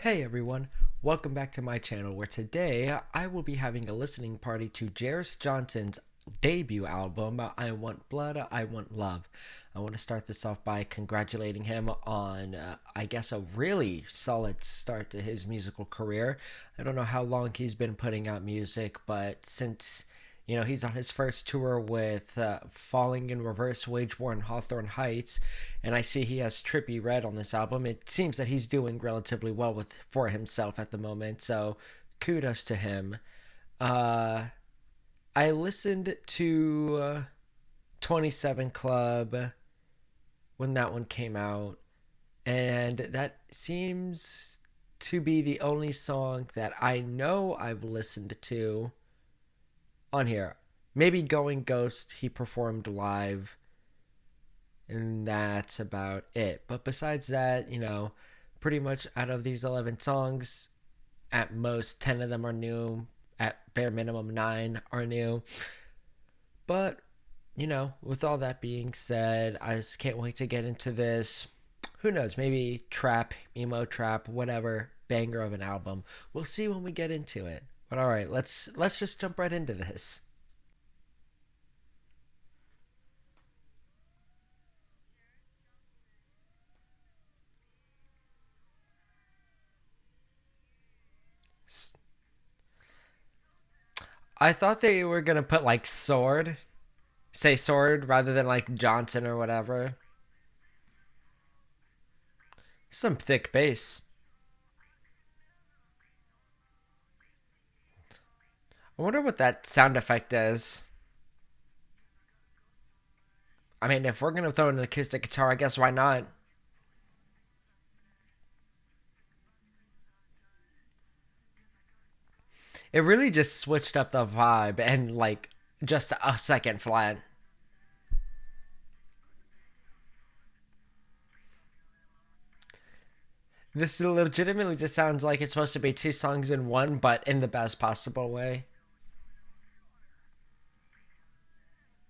Hey everyone, welcome back to my channel where today I will be having a listening party to Jeris Johnson's debut album, I Want Blood, I Want Love. I want to start this off by congratulating him on, I guess, a really solid start to his musical career. I don't know how long he's been putting out music, but since he's on his first tour with Falling in Reverse, Wage War, and Hawthorne Heights, and I see he has Trippy Red on this album. It seems that he's doing relatively well for himself at the moment, so kudos to him. I listened to 27 Club when that one came out, and that seems to be the only song that I know I've listened to on here. Maybe Going Ghost, he performed live, and that's about it. But besides that, pretty much out of these 11 songs, at most 10 of them are new. At bare minimum, 9 are new. But, with all that being said, I just can't wait to get into this. Who knows, maybe trap, emo trap, whatever, banger of an album. We'll see when we get into it. But all right, let's just jump right into this. I thought they were gonna put like sword, say sword rather than like Johnson or whatever. Some thick bass. I wonder what that sound effect is. I mean, if we're gonna throw in an acoustic guitar, I guess why not? It really just switched up the vibe and like just a second flat. This legitimately just sounds like it's supposed to be two songs in one, but in the best possible way.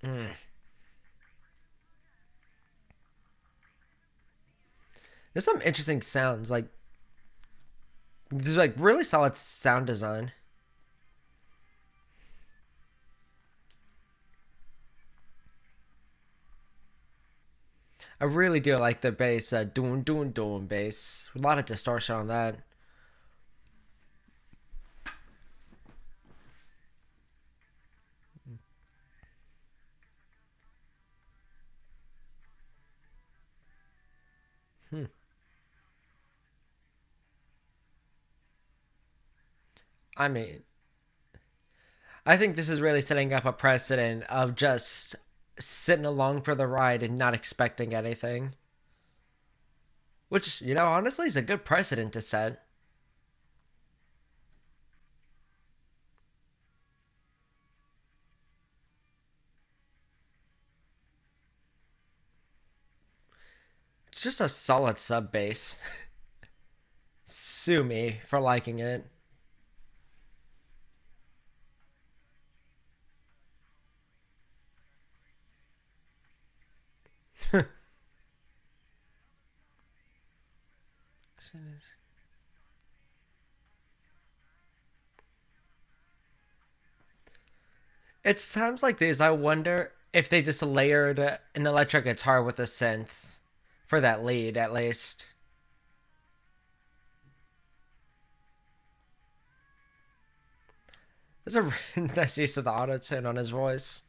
Mm. There's some interesting sounds. Like there's like really solid sound design. I really do like the bass, doom doom doom bass. A lot of distortion on that. Hmm. I mean, I think this is really setting up a precedent of just sitting along for the ride and not expecting anything. Which, honestly is a good precedent to set. It's just a solid sub bass. Sue me for liking it. It's times like these I wonder if they just layered an electric guitar with a synth for that lead at least. There's a nice use of the auto tune on his voice.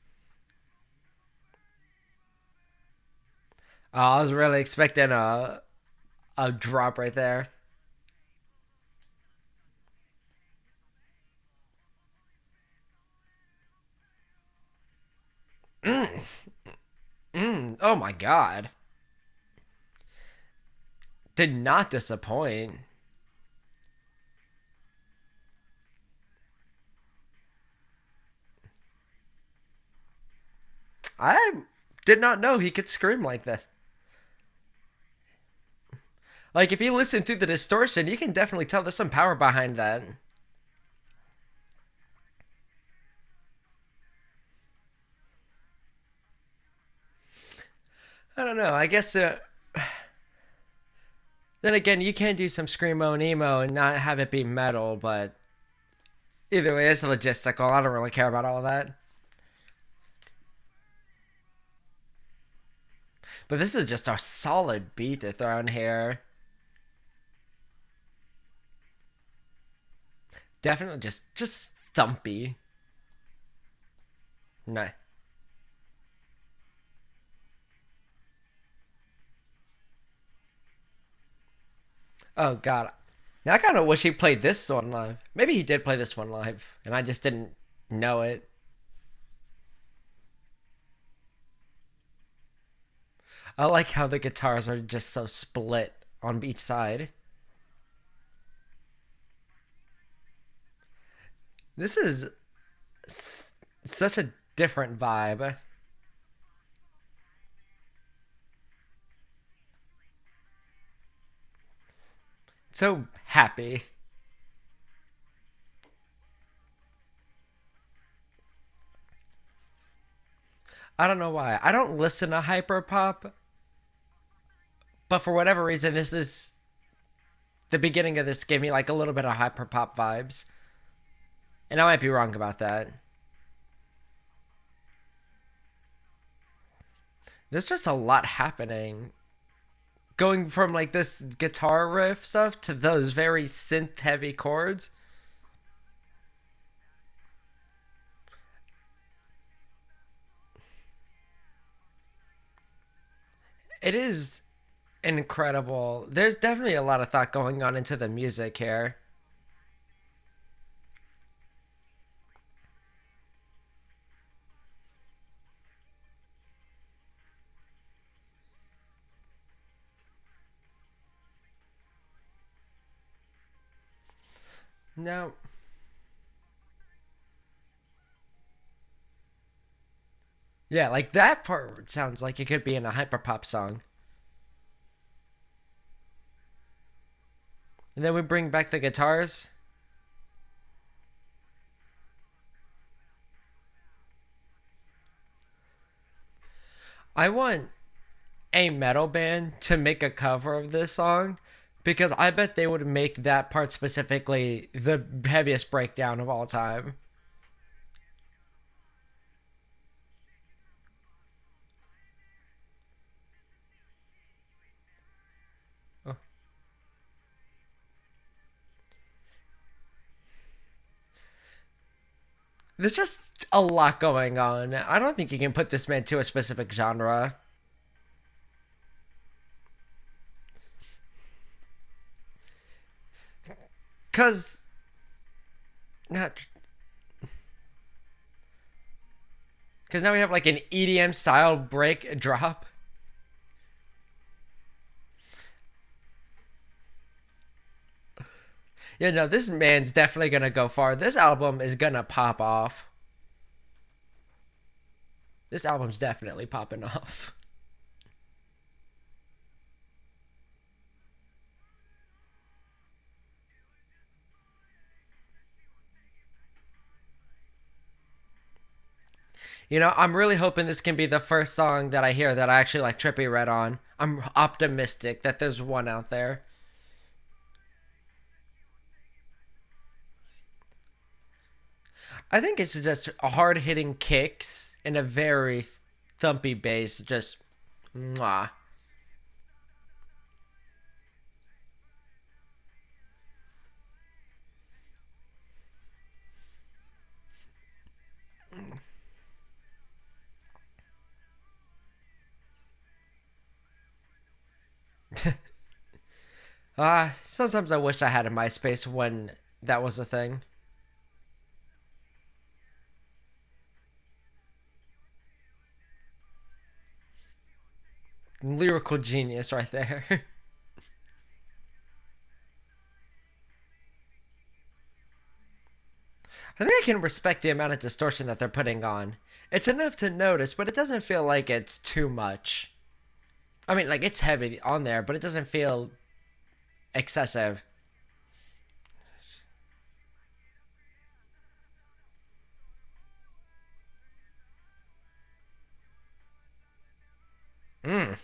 I was really expecting a drop right there. Mm, oh my god. Did not disappoint. I did not know he could scream like this. Like, if you listen through the distortion, you can definitely tell there's some power behind that. I don't know. I guess Then again, you can do some screamo and emo and not have it be metal, but either way, it's logistical. I don't really care about all of that. But this is just a solid beat to throw in here. Definitely just thumpy. Nah. Oh god. Now I kind of wish he played this one live. Maybe he did play this one live, and I just didn't know it. I like how the guitars are just so split on each side. This is such a different vibe. So happy. I don't know why. I don't listen to hyperpop, but for whatever reason, this is the beginning of this gave me like a little bit of hyperpop vibes, and I might be wrong about that. There's just a lot happening, going from like this guitar riff stuff to those very synth heavy chords. It is incredible. There's definitely a lot of thought going on into the music here. Now, yeah, like that part sounds like it could be in a hyperpop song. And then we bring back the guitars. I want a metal band to make a cover of this song because I bet they would make that part specifically the heaviest breakdown of all time. Oh. There's just a lot going on. I don't think you can put this man to a specific genre. Cause not because now we have like an EDM style break drop. Yeah, no, this man's definitely gonna go far. This album is gonna pop off. This album's definitely popping off. You know, I'm really hoping this can be the first song that I hear that I actually like Trippy Red on. I'm optimistic that there's one out there. I think it's just hard hitting kicks and a very thumpy bass. Just mwah. Sometimes I wish I had a MySpace when that was a thing. Lyrical genius right there. I think I can respect the amount of distortion that they're putting on. It's enough to notice, but it doesn't feel like it's too much. I mean, like it's heavy on there, but it doesn't feel excessive. Mm.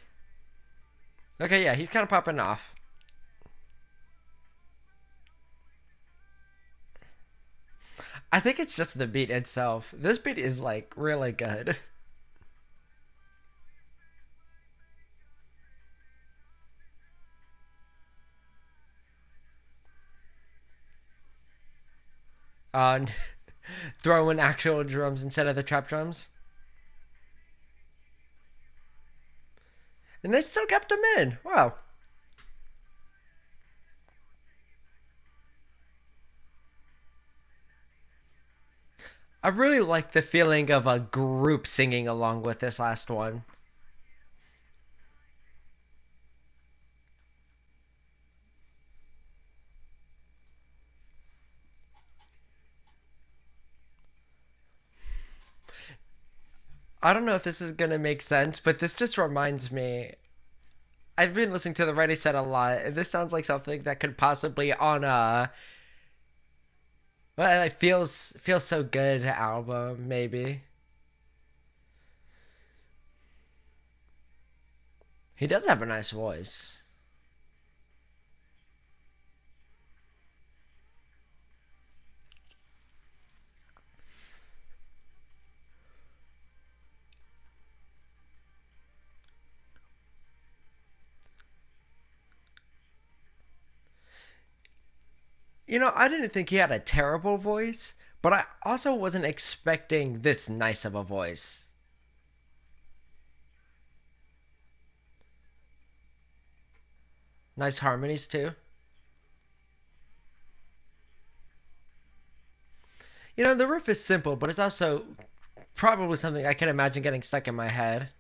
Okay, yeah, he's kind of popping off. I think it's just the beat itself. This beat is like really good. On throw in actual drums instead of the trap drums. And they still kept them in. Wow. I really like the feeling of a group singing along with this last one. I don't know if this is going to make sense, but this just reminds me. I've been listening to the Ready Set a lot, and this sounds like something that could possibly on a. Well, it feels so good album, maybe. He does have a nice voice. I didn't think he had a terrible voice, but I also wasn't expecting this nice of a voice. Nice harmonies too. The riff is simple, but it's also probably something I can imagine getting stuck in my head.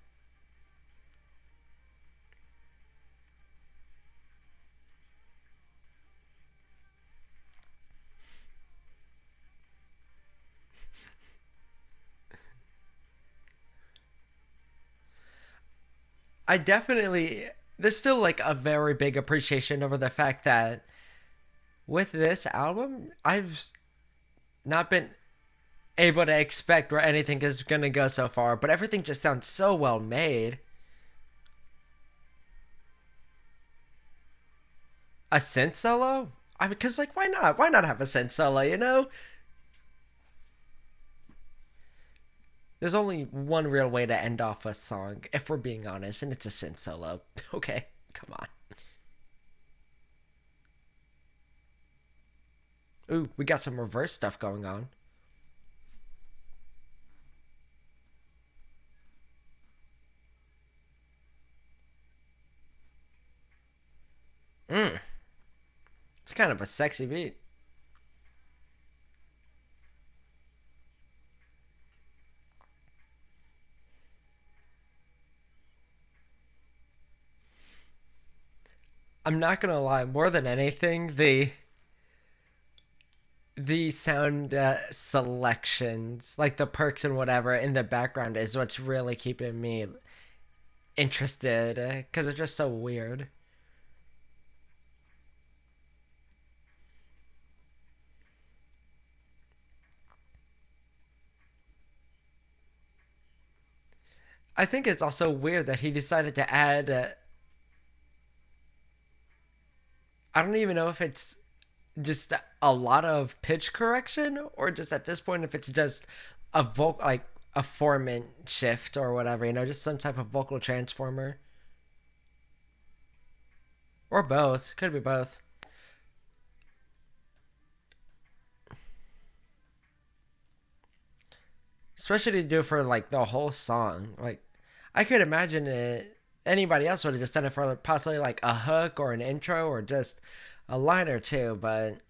I definitely there's still like a very big appreciation over the fact that with this album, I've not been able to expect where anything is gonna go so far, but everything just sounds so well made. A synth solo? I mean, because like, why not? Why not have a synth solo? There's only one real way to end off a song, if we're being honest, and it's a synth solo. Okay, come on. Ooh, we got some reverse stuff going on. Mm, it's kind of a sexy beat. I'm not gonna lie, more than anything, the sound selections, like the perks and whatever in the background, is what's really keeping me interested because it's just so weird. I think it's also weird that he decided to add. I don't even know if it's just a lot of pitch correction or just at this point if it's just a like a formant shift or whatever. Just some type of vocal transformer or both. Could be both. Especially to do for like the whole song. Like I could imagine it. Anybody else would have just done it for possibly like a hook or an intro or just a line or two, but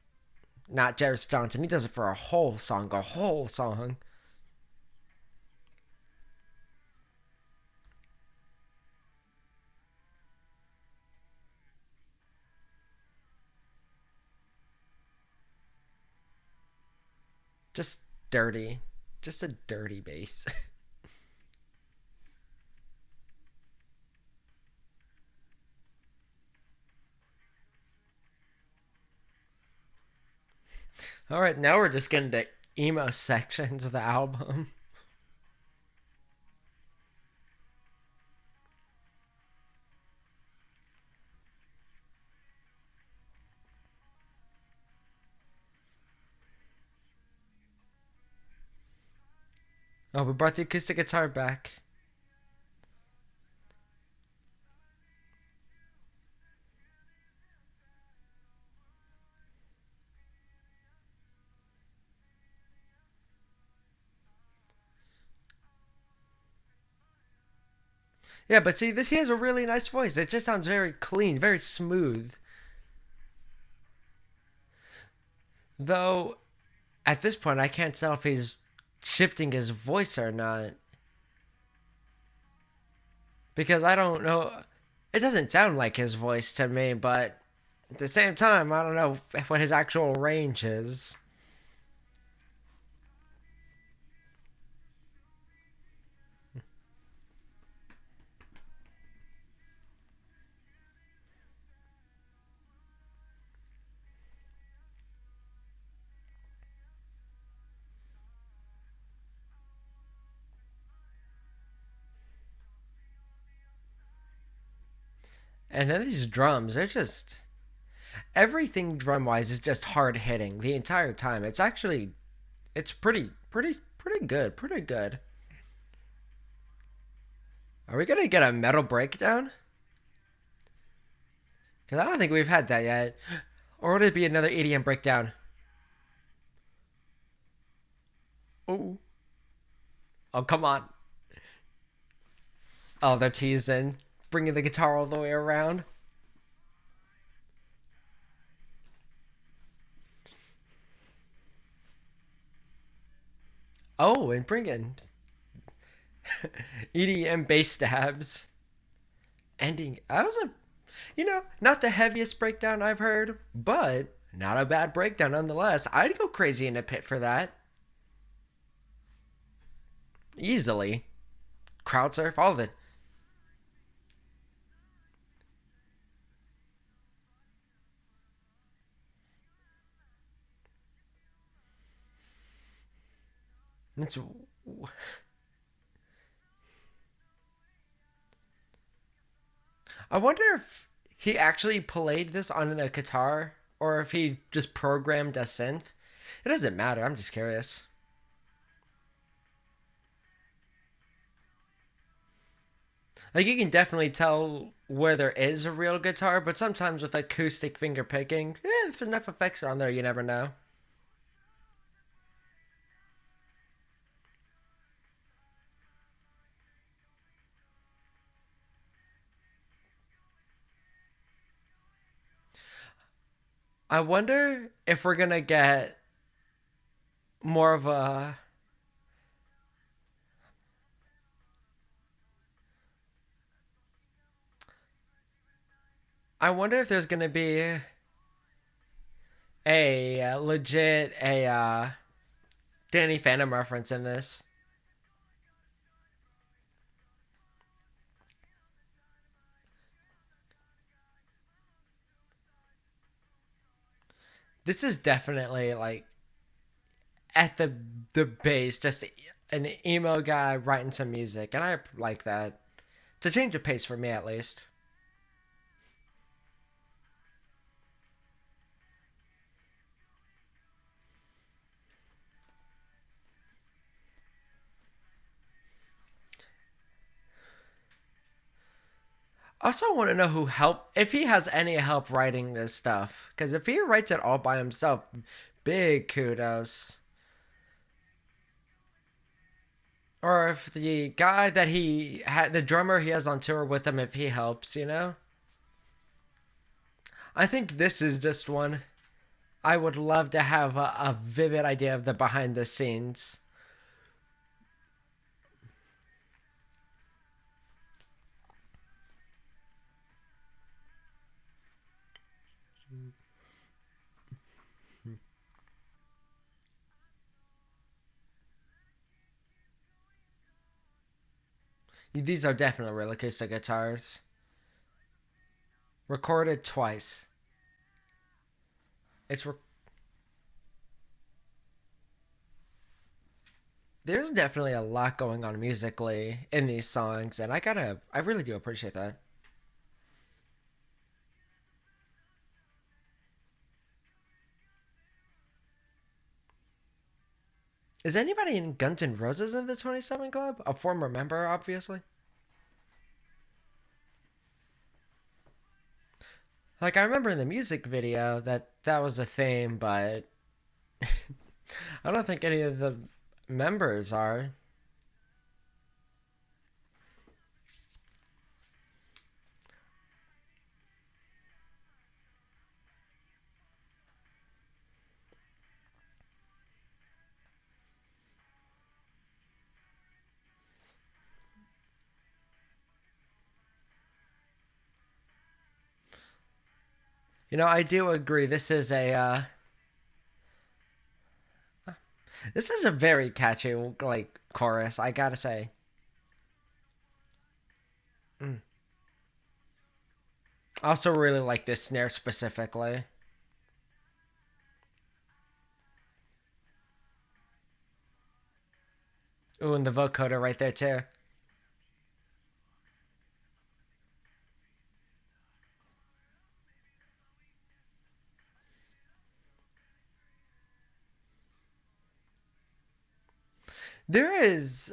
not Jeris Johnson. He does it for a whole song, a whole song. Just dirty. Just a dirty bass. All right, now we're just getting to emo sections of the album. Oh, we brought the acoustic guitar back. Yeah, but see, this he has a really nice voice. It just sounds very clean, very smooth. Though at this point, I can't tell if he's shifting his voice or not because I don't know. It doesn't sound like his voice to me, but at the same time, I don't know what his actual range is. And then these drums, they're just everything drum wise is just hard hitting the entire time. It's actually it's pretty good, pretty good. Are we gonna get a metal breakdown? Because I don't think we've had that yet. Or would it be another EDM breakdown? Oh, oh, come on. Oh, they're teasing, bringing the guitar all the way around. Oh, and bringing EDM bass stabs. Ending. That was a, not the heaviest breakdown I've heard, but not a bad breakdown nonetheless. I'd go crazy in a pit for that. Easily. Crowd surf, all of it. It's. I wonder if he actually played this on a guitar or if he just programmed a synth. It doesn't matter. I'm just curious. Like you can definitely tell where there is a real guitar, but sometimes with acoustic finger picking, if enough effects are on there, you never know. I wonder if we're gonna get more of a. I wonder if there's gonna be a legit Danny Phantom reference in this. This is definitely like at the base, just an emo guy writing some music, and I like that. It's a change of pace for me, at least. I also want to know who helped, if he has any help writing this stuff, because if he writes it all by himself, big kudos. Or if the guy that he had, the drummer he has on tour with him, if he helps. I think this is just one I would love to have a vivid idea of the behind the scenes. These are definitely real acoustic guitars. Recorded twice. It's re- there's definitely a lot going on musically in these songs, and I really do appreciate that. Is anybody in Guns N' Roses in the 27 Club? A former member, obviously. Like, I remember in the music video that was a theme, but I don't think any of the members are. I do agree. This is a very catchy like chorus. I gotta say. Mm. I also really like this snare specifically. Ooh, and the vocoder right there too. There is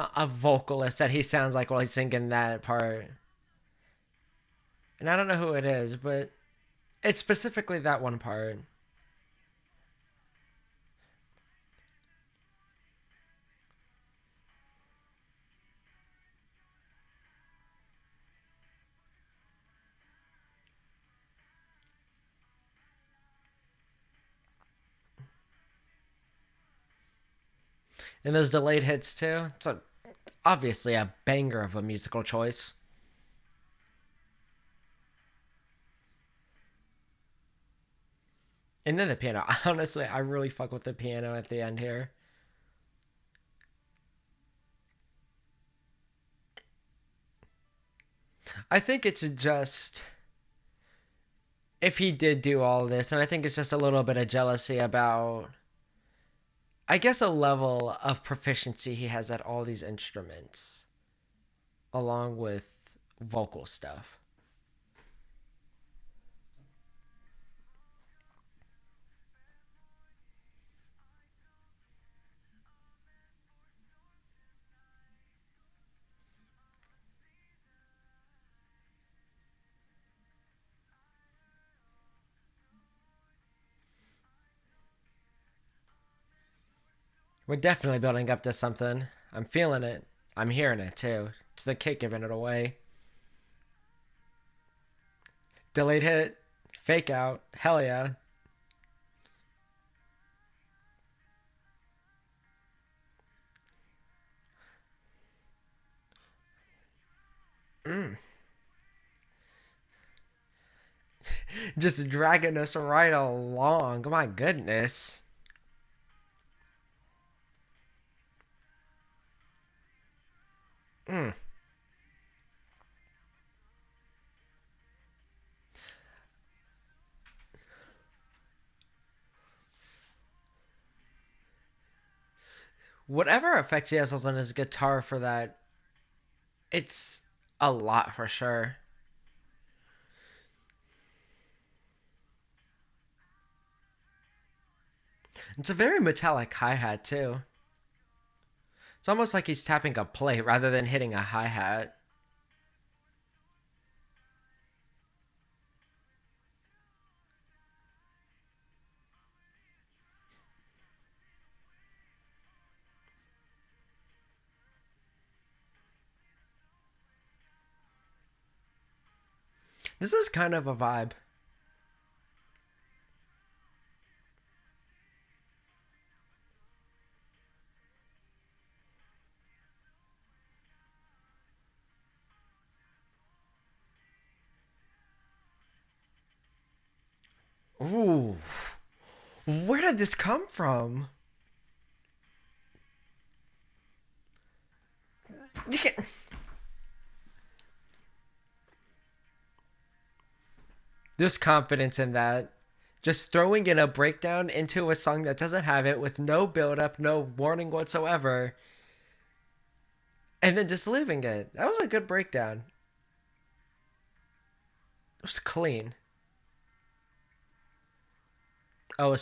a vocalist that he sounds like while he's singing that part. And I don't know who it is, but it's specifically that one part. And those delayed hits too. Obviously a banger of a musical choice. And then the piano. Honestly, I really fuck with the piano at the end here. I think it's just if he did do all this, and I think it's just a little bit of jealousy about, I guess, a level of proficiency he has at all these instruments, along with vocal stuff. We're definitely building up to something. I'm feeling it. I'm hearing it too. It's the kick giving it away. Delayed hit, fake out, hell yeah. Mm. Just dragging us right along. My goodness. Mm. Whatever effects he has on his guitar for that, it's a lot for sure. It's a very metallic hi hat too. It's almost like he's tapping a plate rather than hitting a hi hat. This is kind of a vibe. Ooh. Where did this come from? You can There's confidence in that. Just throwing in a breakdown into a song that doesn't have it with no build up, no warning whatsoever, and then just leaving it. That was a good breakdown. It was clean. Oh,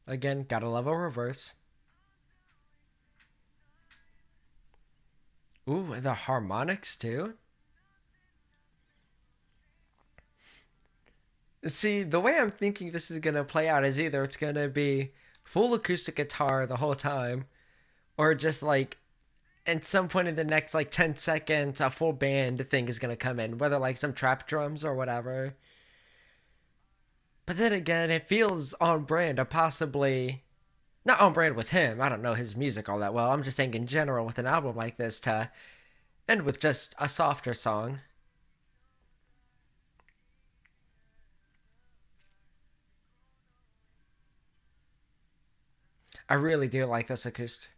Again, gotta love a reverse. Ooh, and the harmonics too. See, the way I'm thinking this is gonna play out is either it's gonna be full acoustic guitar the whole time, or just like at some point in the next like 10 seconds, a full band thing is gonna come in, whether like some trap drums or whatever. But then again, it feels on brand, or possibly not on brand with him. I don't know his music all that well. I'm just saying in general with an album like this to end with just a softer song. I really do like this acoustic.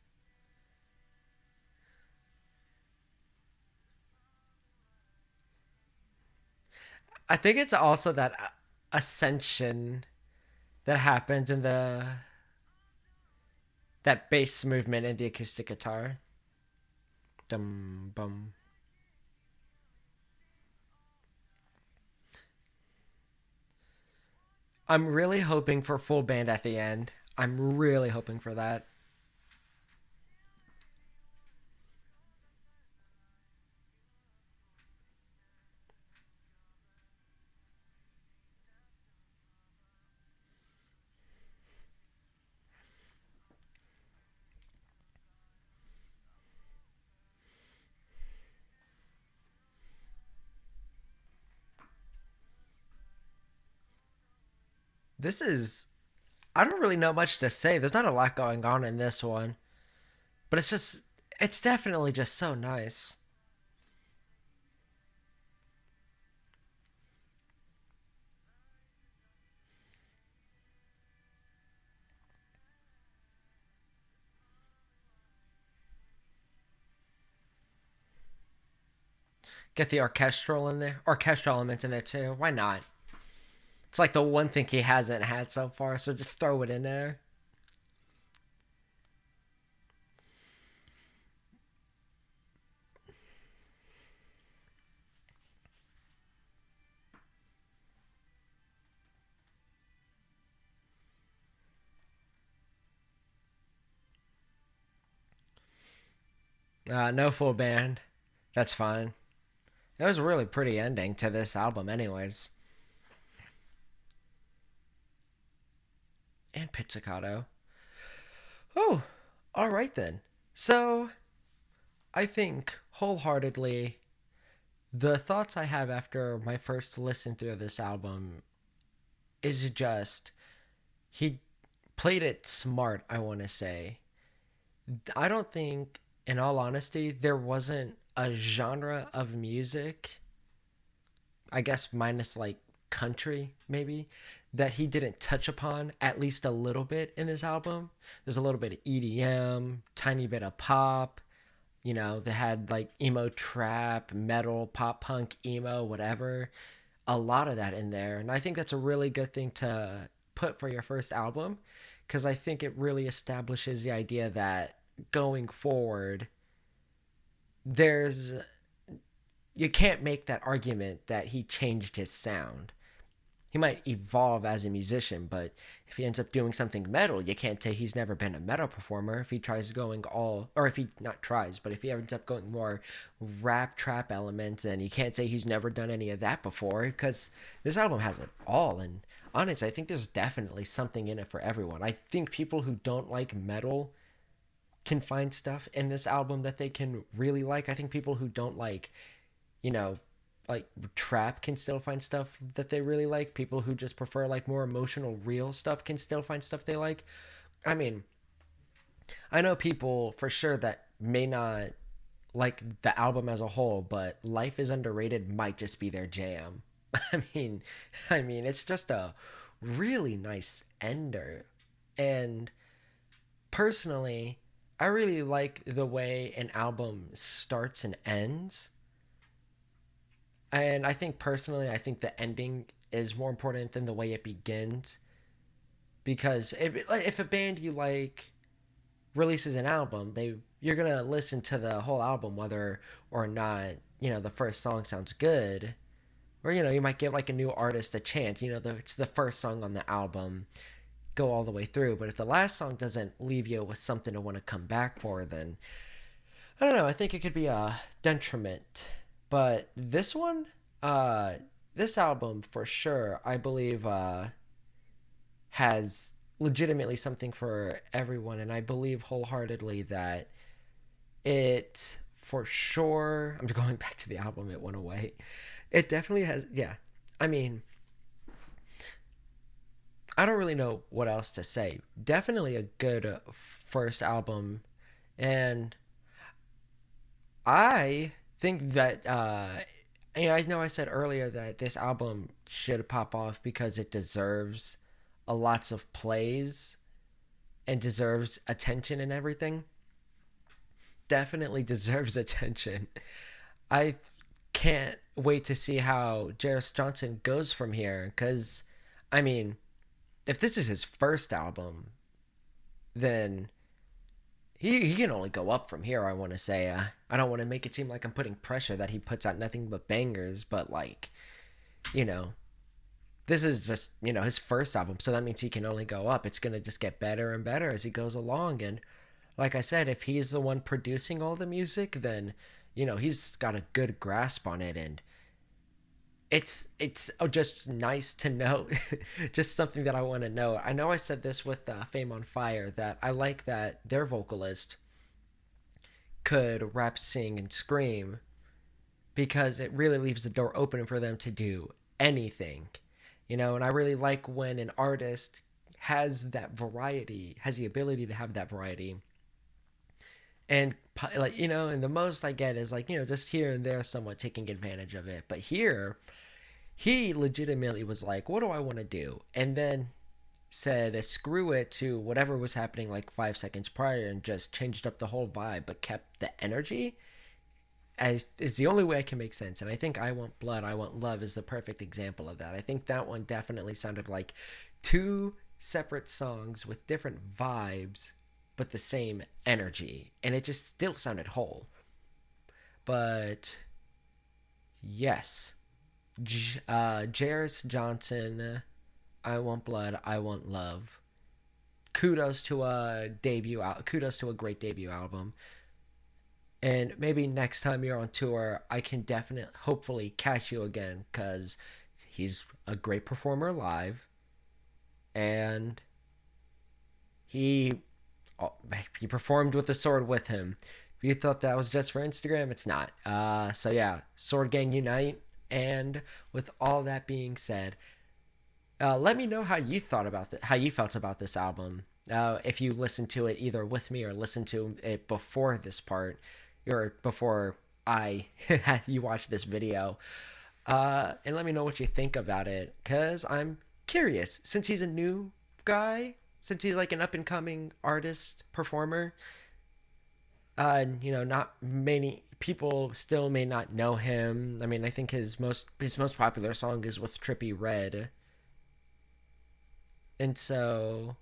I think it's also that ascension that happens in the that bass movement in the acoustic guitar. Dum bum. I'm really hoping for full band at the end. I'm really hoping for that. This is I don't really know much to say. There's not a lot going on in this one, but it's definitely just so nice. Get the orchestral elements in there too. Why not? It's like the one thing he hasn't had so far, so just throw it in there. No full band. That's fine. It was a really pretty ending to this album, anyways. And pizzicato. Oh, all right then. So I think wholeheartedly the thoughts I have after my first listen through this album is just he played it smart, I want to say. I don't think, in all honesty, there wasn't a genre of music, I guess minus like country maybe, that he didn't touch upon at least a little bit in this album. There's a little bit of EDM, tiny bit of pop. They had like emo trap, metal, pop punk, emo, whatever. A lot of that in there. And I think that's a really good thing to put for your first album because I think it really establishes the idea that going forward, there's you can't make that argument that he changed his sound. He might evolve as a musician, but if he ends up doing something metal, you can't say he's never been a metal performer. If he tries going all, or if he not tries, but if he ends up going more rap trap elements, and you can't say he's never done any of that before, because this album has it all. And honestly, I think there's definitely something in it for everyone. I think people who don't like metal can find stuff in this album that they can really like. I think people who don't you know, like trap can still find stuff that they really like. People who just prefer like more emotional, real stuff can still find stuff they like. I mean, I know people for sure that may not like the album as a whole, but Life is Underrated might just be their jam. I mean, it's just a really nice ender. And personally, I really like the way an album starts and ends. And I think personally, I think the ending is more important than the way it begins. Because if a band you like releases an album, you're gonna listen to the whole album whether or not the first song sounds good, or you might give like a new artist a chance. It's the first song on the album. go all the way through. But if the last song doesn't leave you with something to want to come back for, then I don't know. I think it could be a detriment. But this one, this album for sure, I believe, has legitimately something for everyone, and I believe wholeheartedly that it for sure. I'm going back to the album. It went away. It definitely has. Yeah, I mean, I don't really know what else to say. Definitely a good first album, and I think that I know I said earlier that this album should pop off because it deserves lots of plays and deserves attention and everything. Definitely deserves attention. I can't wait to see how Jeris Johnson goes from here because, I mean, if this is his first album, then he can only go up from here, I want to say. I don't want to make it seem like I'm putting pressure that he puts out nothing but bangers, but, like, you know, this is just, his first album, so that means he can only go up. It's going to just get better and better as he goes along, and like I said, if he's the one producing all the music, then, he's got a good grasp on it, and it's just nice to know, just something that I want to know. I know I said this with Fame on Fire, that I like that their vocalist could rap, sing, and scream, because it really leaves the door open for them to do anything, and I really like when an artist has that variety, has the ability to have that variety. And, like, and the most I get is, like, just here and there somewhat taking advantage of it. But here, he legitimately was like, what do I want to do? And then said, screw it to whatever was happening like 5 seconds prior and just changed up the whole vibe, but kept the energy. As is the only way I can make sense. And I think I Want Blood, I Want Love is the perfect example of that. I think that one definitely sounded like two separate songs with different vibes, but the same energy, and it just still sounded whole. But yes, Jeris Johnson, I Want Blood, I Want Love. Kudos to a great debut album. And maybe next time you're on tour, I can definitely, hopefully, catch you again, because he's a great performer live, and he performed with the sword with him. If you thought that was just for Instagram, it's not. So yeah, Sword Gang Unite. And with all that being said, let me know how you felt about this album. If you listened to it either with me or listened to it before this part, or before you watch this video. And let me know what you think about it, because I'm curious. Since he's a new guy, since he's like an up-and-coming artist, performer, not many people still may not know him. I mean, I think his most popular song is with Trippie Redd. And so,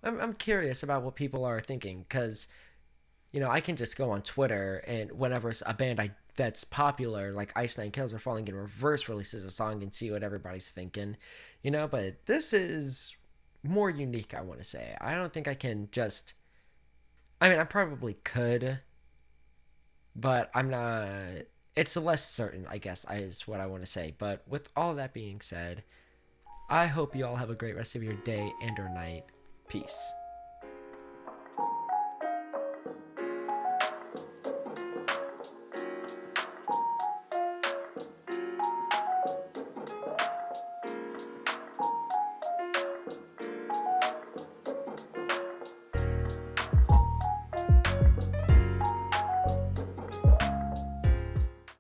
I'm curious about what people are thinking, because, I can just go on Twitter, and whenever a band that's popular, like Ice Nine Kills Are Falling in Reverse, releases a song, and see what everybody's thinking, but this is more unique, I want to say. I don't think I can just, I mean, I probably could, but I'm not, it's less certain, I guess, is what I want to say. But with all that being said, I hope you all have a great rest of your day and or night. Peace.